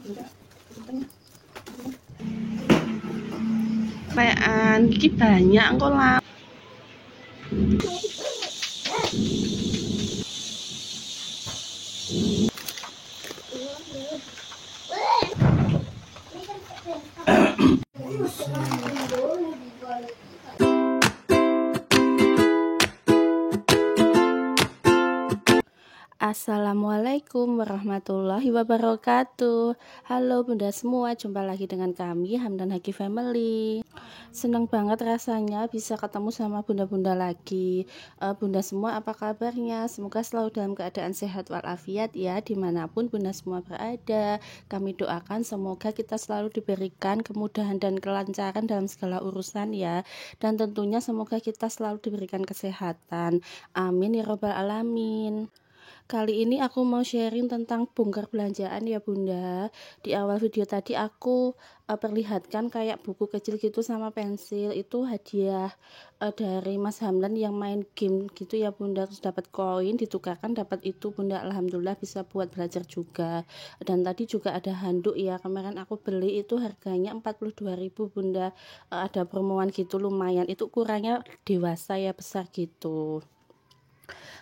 Pean iki banyak kok lah. Assalamualaikum warahmatullahi wabarakatuh. Halo bunda semua, jumpa lagi dengan kami Hamdan Haki Family. Senang banget rasanya bisa ketemu sama bunda-bunda lagi. Bunda semua apa kabarnya? Semoga selalu dalam keadaan sehat walafiat ya, dimanapun bunda semua berada. Kami doakan semoga kita selalu diberikan kemudahan dan kelancaran dalam segala urusan ya. Dan tentunya semoga kita selalu diberikan kesehatan. Amin ya robbal alamin. Kali ini aku mau sharing tentang bongkar belanjaan ya bunda. Di awal video tadi aku perlihatkan kayak buku kecil gitu sama pensil. Itu hadiah dari Mas Hamdan yang main game gitu ya bunda. Terus dapat koin, ditukarkan dapat itu bunda. Alhamdulillah bisa buat belajar juga. Dan tadi juga ada handuk ya. Kemarin aku beli itu harganya 42.000 bunda. Ada promoan gitu lumayan. Itu ukurannya dewasa ya, besar gitu.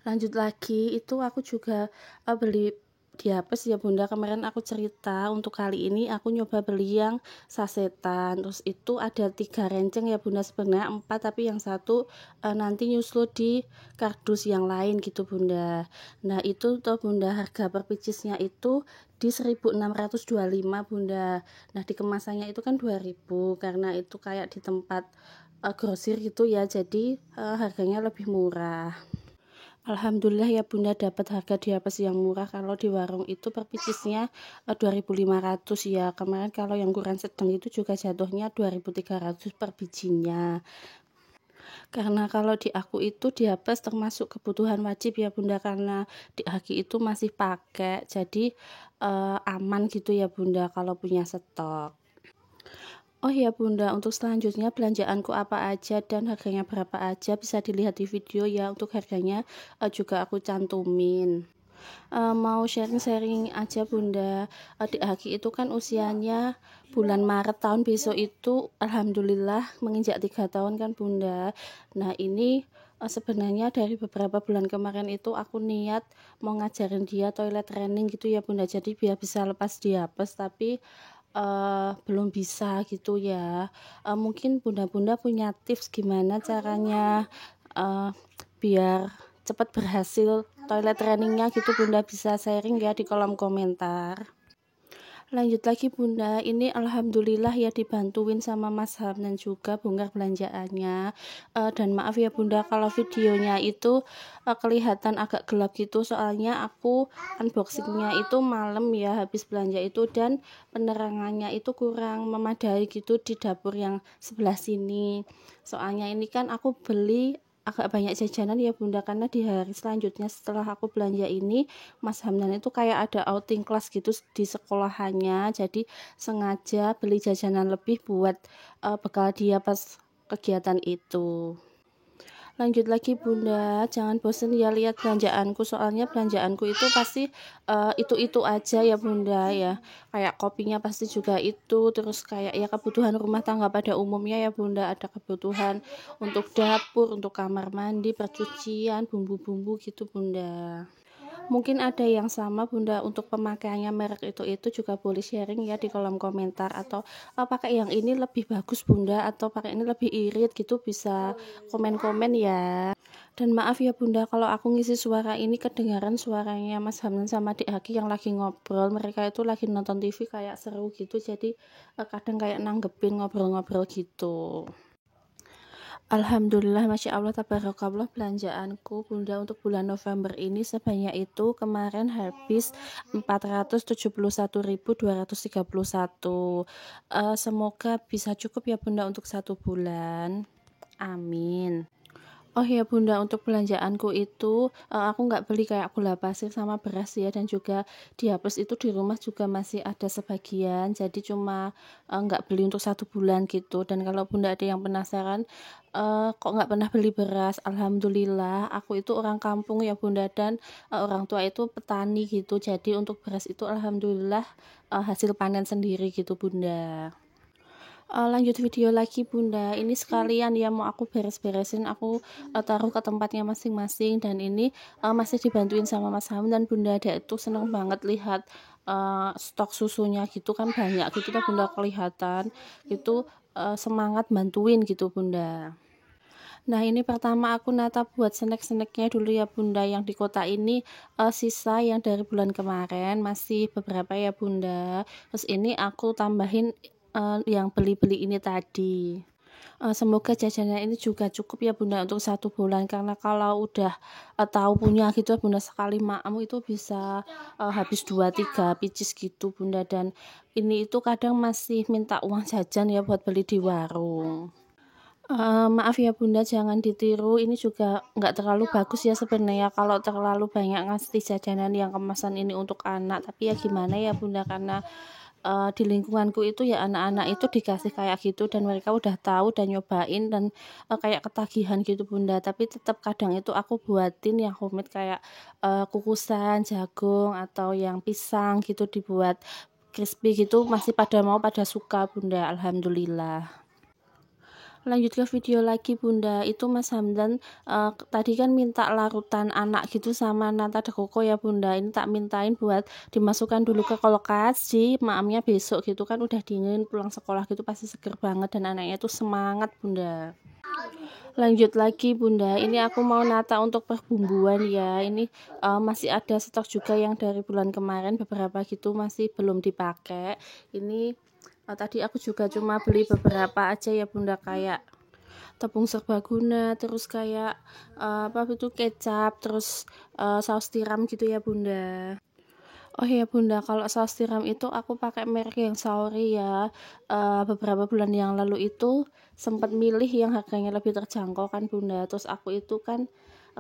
Lanjut lagi, itu aku juga beli diapes ya bunda. Kemarin aku cerita, untuk kali ini aku nyoba beli yang sasetan. Terus itu ada 3 renceng ya bunda, sebenarnya 4 tapi yang satu nanti nyusul di kardus yang lain gitu bunda. Nah itu tuh bunda, harga per picisnya itu di 1625 bunda. Nah di kemasannya itu kan 2000, karena itu kayak di tempat grosir gitu ya, jadi harganya lebih murah. Alhamdulillah ya bunda, dapat harga diapes yang murah. Kalau di warung itu per picisnya 2.500 ya. Kemarin kalau yang ukuran sedang itu juga jatuhnya 2.300 per bijinya. Karena kalau di aku itu diapes termasuk kebutuhan wajib ya bunda, karena di Haki itu masih pakai, jadi aman gitu ya bunda kalau punya stok. Oh ya bunda, untuk selanjutnya belanjaanku apa aja dan harganya berapa aja bisa dilihat di video ya. Untuk harganya juga aku cantumin. Mau sharing-sharing aja bunda. Adik Haki itu kan usianya bulan Maret tahun besok itu alhamdulillah menginjak 3 tahun kan bunda. Nah ini sebenarnya dari beberapa bulan kemarin itu aku niat mau ngajarin dia toilet training gitu ya bunda, jadi biar bisa lepas diapes, tapi belum bisa gitu ya. Mungkin bunda-bunda punya tips gimana caranya biar cepat berhasil toilet trainingnya gitu bunda, bisa sharing ya di kolom komentar. Lanjut lagi bunda, ini alhamdulillah ya dibantuin sama Mas Hamdan juga bongkar belanjaannya. Dan maaf ya bunda kalau videonya itu kelihatan agak gelap gitu, soalnya aku unboxingnya itu malam ya habis belanja itu, dan penerangannya itu kurang memadai gitu di dapur yang sebelah sini. Soalnya ini kan aku beli agak banyak jajanan ya bunda, karena di hari selanjutnya setelah aku belanja ini Mas Hamdan itu kayak ada outing kelas gitu di sekolahannya, jadi sengaja beli jajanan lebih buat bekal dia pas kegiatan itu. Lanjut lagi bunda, jangan bosen ya lihat belanjaanku, soalnya belanjaanku itu pasti itu-itu aja ya bunda ya. Kayak kopinya pasti juga itu, terus kayak ya kebutuhan rumah tangga pada umumnya ya bunda. Ada kebutuhan untuk dapur, untuk kamar mandi, percucian, bumbu-bumbu gitu bunda. Mungkin ada yang sama bunda untuk pemakaiannya merek itu juga boleh sharing ya di kolom komentar, atau pakai yang ini lebih bagus bunda, atau pakai ini lebih irit gitu, bisa komen-komen ya. Dan maaf ya bunda kalau aku ngisi suara ini kedengaran suaranya Mas Hamdan sama Dik Haki yang lagi ngobrol. Mereka itu lagi nonton TV kayak seru gitu, jadi kadang kayak nanggepin ngobrol-ngobrol gitu. Alhamdulillah, Masya Allah, tabarakallah, belanjaanku bunda untuk bulan November ini sebanyak itu kemarin habis 471.231. Semoga bisa cukup ya bunda untuk 1 bulan, amin. Oh ya Bunda, untuk belanjaanku itu, aku nggak beli kayak gula pasir sama beras ya, dan juga diapers itu di rumah juga masih ada sebagian, jadi cuma, nggak beli untuk 1 bulan gitu. Dan kalau Bunda ada yang penasaran, kok nggak pernah beli beras, alhamdulillah aku itu orang kampung ya Bunda, dan, orang tua itu petani gitu, jadi untuk beras itu alhamdulillah, hasil panen sendiri gitu Bunda. Lanjut video lagi Bunda, ini sekalian ya mau aku beres-beresin, aku, taruh ke tempatnya masing-masing, dan ini, masih dibantuin sama Mas Hamdan Bunda. Dia itu seneng banget lihat, stok susunya gitu kan banyak gitu kan Bunda, kelihatan itu, semangat bantuin gitu Bunda. Nah ini pertama aku nata buat snack-snacknya dulu ya Bunda, yang di kota ini, sisa yang dari bulan kemarin masih beberapa ya Bunda, terus ini aku tambahin, yang beli-beli ini tadi. Semoga jajannya ini juga cukup ya Bunda untuk 1 bulan, karena kalau udah, tahu punya gitu ya Bunda, sekali maem itu bisa, habis 2 3 picis gitu Bunda, dan ini itu kadang masih minta uang jajan ya buat beli di warung. Maaf ya Bunda, jangan ditiru, ini juga nggak terlalu bagus ya sebenarnya kalau terlalu banyak ngasih jajanan yang kemasan ini untuk anak, tapi ya gimana ya Bunda, karena, di lingkunganku itu ya anak-anak itu dikasih kayak gitu dan mereka udah tahu dan nyobain dan, kayak ketagihan gitu Bunda, tapi tetap kadang itu aku buatin yang homemade kayak, kukusan jagung atau yang pisang gitu dibuat crispy gitu, masih pada mau, pada suka Bunda, alhamdulillah. Lanjut ke video lagi Bunda, itu Mas Hamdan, tadi kan minta larutan anak gitu sama nata de coco ya Bunda, ini tak mintain buat dimasukkan dulu ke kulkas, maamnya besok gitu kan udah dingin, pulang sekolah gitu pasti seger banget dan anaknya tuh semangat Bunda. Lanjut lagi Bunda, ini aku mau nata untuk perbumbuan ya, ini, masih ada stok juga yang dari bulan kemarin, beberapa gitu masih belum dipakai. Ini, tadi aku juga cuma beli beberapa aja ya Bunda, kayak tepung serbaguna, terus kayak, apa itu, kecap, terus, saus tiram gitu ya Bunda. Oh ya Bunda, kalau saus tiram itu aku pakai merek yang Saori ya. Beberapa bulan yang lalu itu sempat milih yang harganya lebih terjangkau kan Bunda. Terus aku itu kan,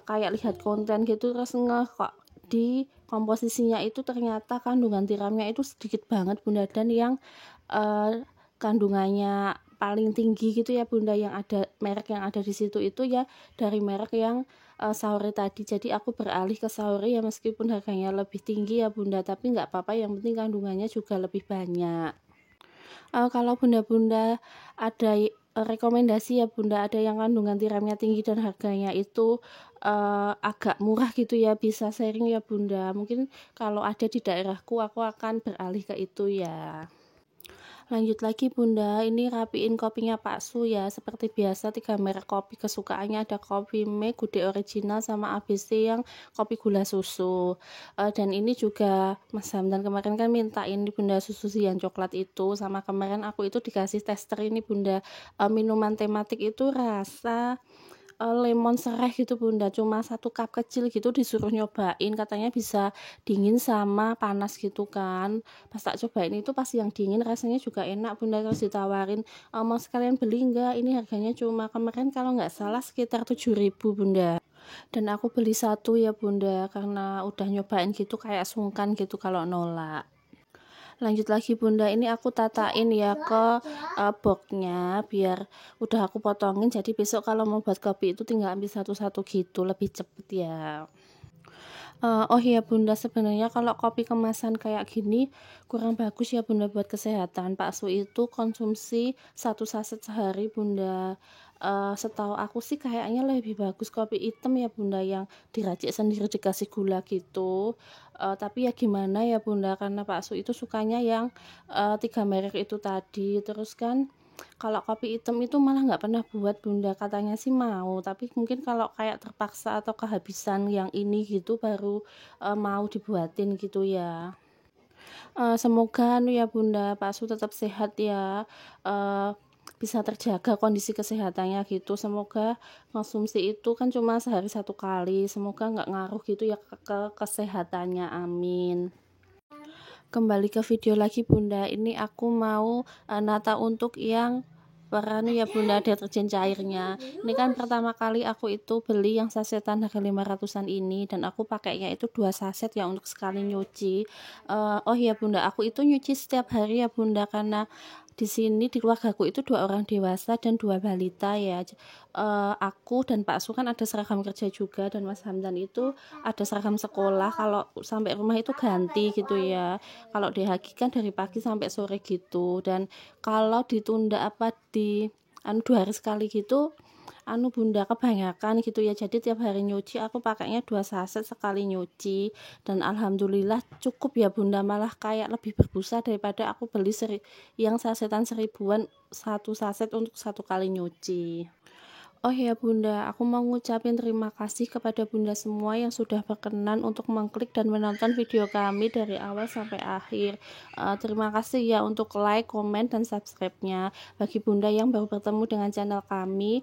kayak lihat konten gitu terus ngeh kok di komposisinya itu ternyata kandungan tiramnya itu sedikit banget Bunda, dan yang, kandungannya paling tinggi gitu ya Bunda, yang ada merek yang ada di situ itu ya dari merek yang, Saori tadi. Jadi aku beralih ke Saori ya, meskipun harganya lebih tinggi ya Bunda, tapi nggak apa-apa, yang penting kandungannya juga lebih banyak. Kalau Bunda-Bunda ada rekomendasi ya Bunda, ada yang kandungan tiramnya tinggi dan harganya itu, agak murah gitu ya, bisa sharing ya Bunda. Mungkin kalau ada di daerahku aku akan beralih ke itu ya. Lanjut lagi Bunda, ini rapiin kopinya Pak Su ya. Seperti biasa 3 merek kopi kesukaannya, ada Kopi Made, Gude Original, sama ABC yang kopi gula susu. Dan ini juga Mas Hamdan kemarin kan minta ini Bunda, susu sian coklat itu, sama kemarin aku itu dikasih tester ini Bunda, minuman tematik itu rasa, lemon serai gitu Bunda, cuma 1 cup kecil gitu, disuruh nyobain katanya bisa dingin sama panas gitu kan. Pas tak cobain itu pas yang dingin rasanya juga enak Bunda, terus ditawarin, "Mau sekalian beli nggak? Ini harganya cuma kemarin kalau nggak salah sekitar 7.000 Bunda." Dan aku beli 1 ya Bunda, karena udah nyobain gitu kayak sungkan gitu kalau nolak. Lanjut lagi Bunda, ini aku tatain ya ke, boxnya biar udah aku potongin, jadi besok kalau mau buat kopi itu tinggal ambil satu-satu gitu, lebih cepet ya. Oh iya Bunda, sebenarnya kalau kopi kemasan kayak gini kurang bagus ya Bunda buat kesehatan. Pak Su itu konsumsi 1 saset sehari Bunda. Setahu aku sih kayaknya lebih bagus kopi hitam ya Bunda, yang diracik sendiri dikasih gula gitu. Tapi ya gimana ya Bunda, karena Pak Su itu sukanya yang, 3 merek itu tadi. Terus kan kalau kopi hitam itu malah nggak pernah buat Bunda, katanya sih mau, tapi mungkin kalau kayak terpaksa atau kehabisan yang ini gitu baru, mau dibuatin gitu ya. Semoga anu ya Bunda, Pak Su tetap sehat ya, eee, bisa terjaga kondisi kesehatannya gitu. Semoga konsumsi itu kan cuma sehari 1 kali, semoga nggak ngaruh gitu ya ke kesehatannya, amin. Kembali ke video lagi Bunda, ini aku mau, nata untuk yang anu ya bunda, deterjen cairnya. Ini kan pertama kali aku itu beli yang sasetan harga 500-an ini, dan aku pakainya itu 2 saset ya untuk sekali nyuci. Oh ya bunda, aku itu nyuci setiap hari ya bunda, karena di sini di keluargaku itu 2 orang dewasa dan 2 balita ya. Aku dan Pak Su kan ada seragam kerja juga, dan Mas Hamdan itu ada seragam sekolah. Kalau sampai rumah itu ganti gitu ya. Kalau DHG kan dari pagi sampai sore gitu, dan kalau ditunda apa di 2 hari sekali gitu bunda kebanyakan gitu ya, jadi tiap hari nyuci aku pakainya 2 saset sekali nyuci, dan alhamdulillah cukup ya bunda, malah kayak lebih berbusa daripada aku beli yang sasetan 1000-an 1 saset untuk 1 kali nyuci. Oh ya bunda, aku mau ngucapin terima kasih kepada bunda semua yang sudah berkenan untuk mengklik dan menonton video kami dari awal sampai akhir. Terima kasih ya untuk like, komen, dan subscribe-nya. Bagi bunda yang baru bertemu dengan channel kami,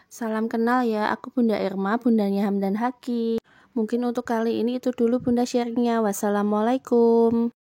salam kenal ya, aku Bunda Irma, bundanya Hamdan Haki. Mungkin untuk kali ini itu dulu bunda sharingnya. Wassalamualaikum.